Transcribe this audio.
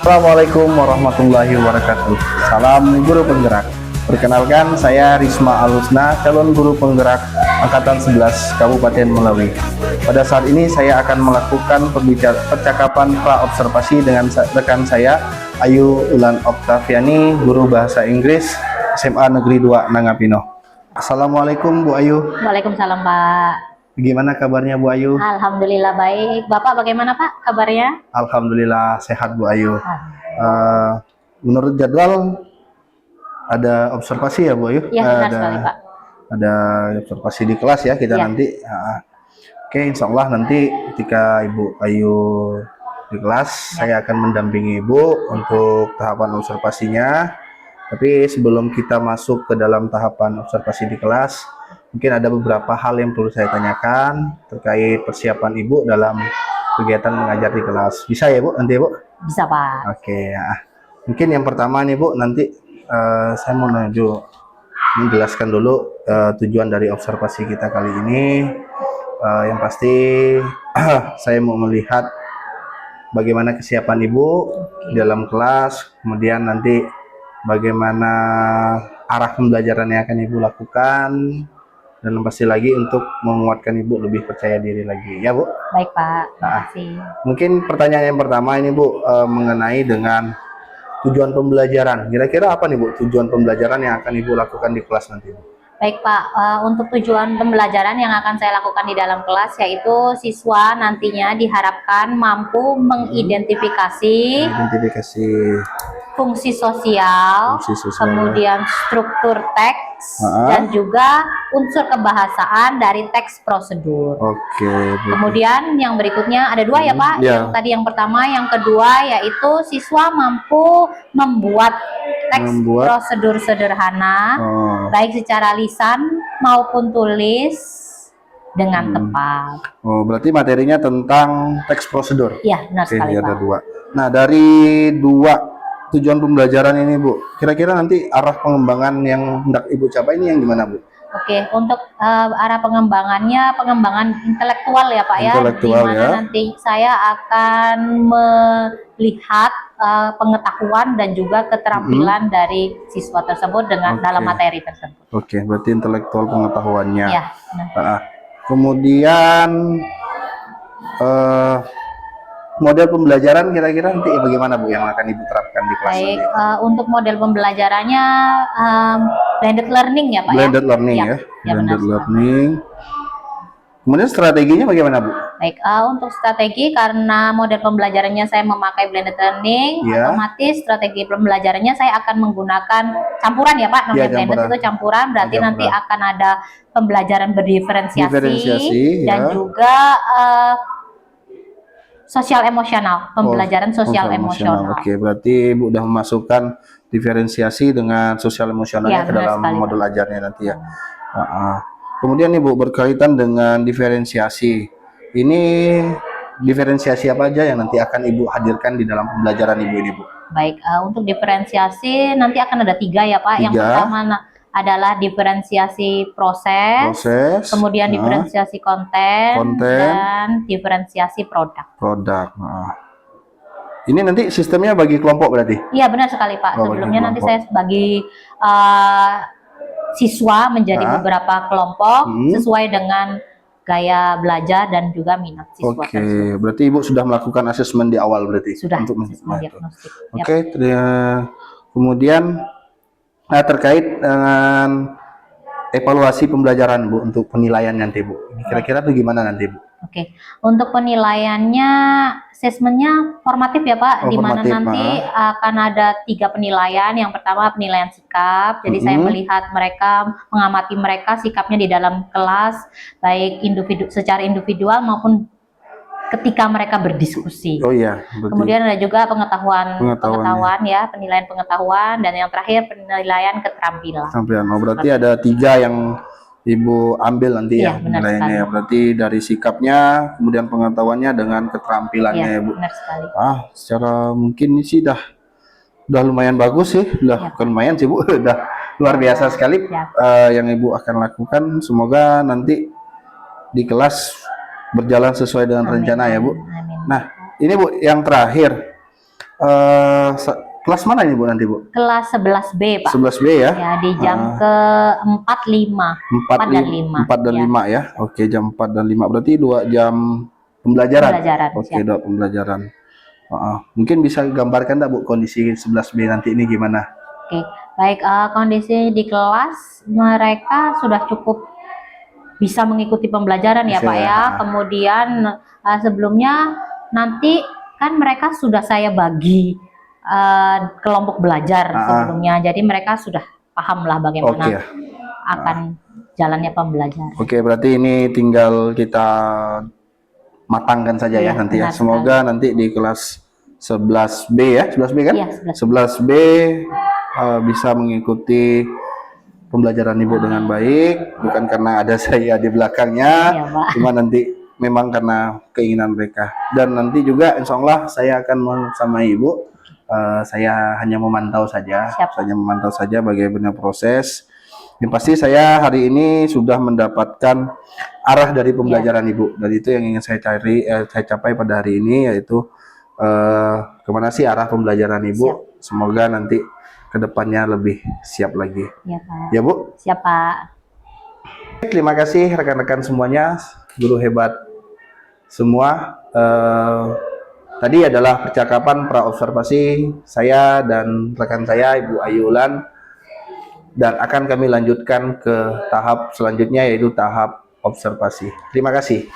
Assalamualaikum warahmatullahi wabarakatuh. Salam guru penggerak. Perkenalkan, saya Risma Alusna, calon guru penggerak Angkatan 11 Kabupaten Melawi. Pada saat ini saya akan melakukan percakapan pra-observasi dengan rekan saya, Ayu Ulan Oktaviani, guru bahasa Inggris SMA Negeri 2 Nangapino. Assalamualaikum Bu Ayu. Waalaikumsalam Pak. Gimana kabarnya Bu Ayu? Alhamdulillah baik. Bapak bagaimana Pak kabarnya? Alhamdulillah sehat Bu Ayu. Menurut jadwal ada observasi ya Bu Ayu? Ya, benar sekali Pak. Ada observasi di kelas ya kita nanti. Oke, insya Allah nanti ketika Ibu Ayu di kelas, saya akan mendampingi Ibu untuk tahapan observasinya. Tapi sebelum kita masuk ke dalam tahapan observasi di kelas, mungkin ada beberapa hal yang perlu saya tanyakan terkait persiapan Ibu dalam kegiatan mengajar di kelas. Bisa ya Bu nanti Bu? Bisa Pak. Oke, mungkin yang pertama nih Bu, nanti saya mau menjelaskan dulu tujuan dari observasi kita kali ini. Yang pasti saya mau melihat bagaimana kesiapan Ibu dalam kelas, kemudian nanti bagaimana arah pembelajaran yang akan Ibu lakukan, dan pasti lagi untuk menguatkan Ibu lebih percaya diri lagi ya Bu. Baik Pak, terima kasih. Mungkin pertanyaan yang pertama ini Bu, mengenai dengan tujuan pembelajaran. Kira-kira apa nih Bu tujuan pembelajaran yang akan Ibu lakukan di kelas nanti Bu? Baik Pak, untuk tujuan pembelajaran yang akan saya lakukan di dalam kelas yaitu siswa nantinya diharapkan mampu mengidentifikasi fungsi sosial, kemudian struktur teks, dan juga unsur kebahasaan dari teks prosedur. Oke. Kemudian yang berikutnya ada dua ya Pak. Yang tadi yang pertama, yang kedua yaitu siswa mampu membuat teks prosedur sederhana, baik secara lisan maupun tulis dengan tepat. Oh, berarti materinya tentang teks prosedur. Iya, benar sekali Pak. Ada dua. Nah, dari dua tujuan pembelajaran ini Bu, kira-kira nanti arah pengembangan yang hendak Ibu capai ini yang gimana Bu? Oke, untuk arah pengembangannya, pengembangan intelektual ya Pak ya, di mana nanti saya akan melihat pengetahuan dan juga keterampilan dari siswa tersebut dengan dalam materi tersebut. Oke, berarti intelektual pengetahuannya. Ya, kemudian model pembelajaran kira-kira nanti bagaimana Bu yang akan Ibu terapkan di kelas? Baik, untuk model pembelajarannya blended learning ya Pak. Blended learning ya. Blended learning. Kemudian strateginya bagaimana Bu? Baik, untuk strategi karena model pembelajarannya saya memakai blended learning, otomatis strategi pembelajarannya saya akan menggunakan campuran ya Pak. Namanya blended itu campuran, berarti nanti akan ada pembelajaran berdiferensiasi dan juga sosial emosional, pembelajaran sosial emosional. Oke, berarti Ibu udah memasukkan diferensiasi dengan sosial emosionalnya ke dalam modul ajarnya nanti ya. Kemudian Ibu berkaitan dengan diferensiasi. Ini diferensiasi apa aja yang nanti akan Ibu hadirkan di dalam pembelajaran Ibu ini Bu? Baik, untuk diferensiasi nanti akan ada 3 ya Pak. Yang pertama adalah diferensiasi proses, kemudian diferensiasi konten, dan diferensiasi produk. Ini nanti sistemnya bagi kelompok berarti? Iya benar sekali Pak. Sebelumnya nanti saya bagi siswa menjadi beberapa kelompok sesuai dengan gaya belajar dan juga minat siswa. Oke, berarti Ibu sudah melakukan asesmen di awal berarti? Sudah, untuk diagnostik. Oke, kemudian terkait dengan evaluasi pembelajaran Bu untuk penilaian nanti Bu, kira-kira tuh gimana nanti Bu? Oke, untuk penilaiannya, asesmennya formatif ya Pak, di mana nanti akan ada 3 penilaian. Yang pertama penilaian sikap, jadi saya melihat mereka, mengamati mereka sikapnya di dalam kelas, baik secara individual maupun ketika mereka berdiskusi. Kemudian ada juga pengetahuan ya, penilaian pengetahuan, dan yang terakhir penilaian keterampilan. Berarti ada 3 yang Ibu ambil nanti ya penilaiannya ya. Berarti dari sikapnya, kemudian pengetahuannya dengan keterampilannya ya Bu. Benar sekali. Secara mungkin ini sih udah lumayan bagus sih, bukan lumayan sih Bu, udah luar biasa sekali yang Ibu akan lakukan. Semoga nanti di kelas berjalan sesuai dengan rencana ya Bu. Nah, ini Bu yang terakhir, Kelas mana ini Bu nanti Bu? Kelas 11B, Pak. 11B ya? Ya, di jam ke-4, 5. 4 dan 5. 4 dan Ya. 5 ya. Oke, jam 4 dan 5 berarti 2 jam pembelajaran. Oke, siap. 2 pembelajaran. Mungkin bisa gambarkan enggak Bu kondisi 11B nanti ini gimana? Oke, baik, kondisi di kelas mereka sudah cukup bisa mengikuti pembelajaran ya Bisa, Pak ya. Kemudian sebelumnya nanti kan mereka sudah saya bagi kelompok belajar sebelumnya, jadi mereka sudah paham lah bagaimana akan jalannya pembelajaran. Oke, berarti ini tinggal kita matangkan saja ya nanti ya. Semoga nanti di kelas 11B ya, 11B kan? Iya, 11B bisa mengikuti pembelajaran Ibu dengan baik, bukan karena ada saya di belakangnya, cuma nanti memang karena keinginan mereka. Dan nanti juga insya Allah saya akan sama Ibu, saya hanya memantau saja, bagaimana proses. Yang pasti saya hari ini sudah mendapatkan arah dari pembelajaran Ibu, dan itu yang ingin saya cari, saya capai pada hari ini, yaitu kemana sih arah pembelajaran Ibu. Semoga nanti kedepannya lebih siap lagi. Ya, Pak. Ya Bu? Siap Pak. Terima kasih rekan-rekan semuanya, guru hebat semua. Tadi adalah percakapan praobservasi saya dan rekan saya Ibu Ayu Ulan, dan akan kami lanjutkan ke tahap selanjutnya, yaitu tahap observasi. Terima kasih.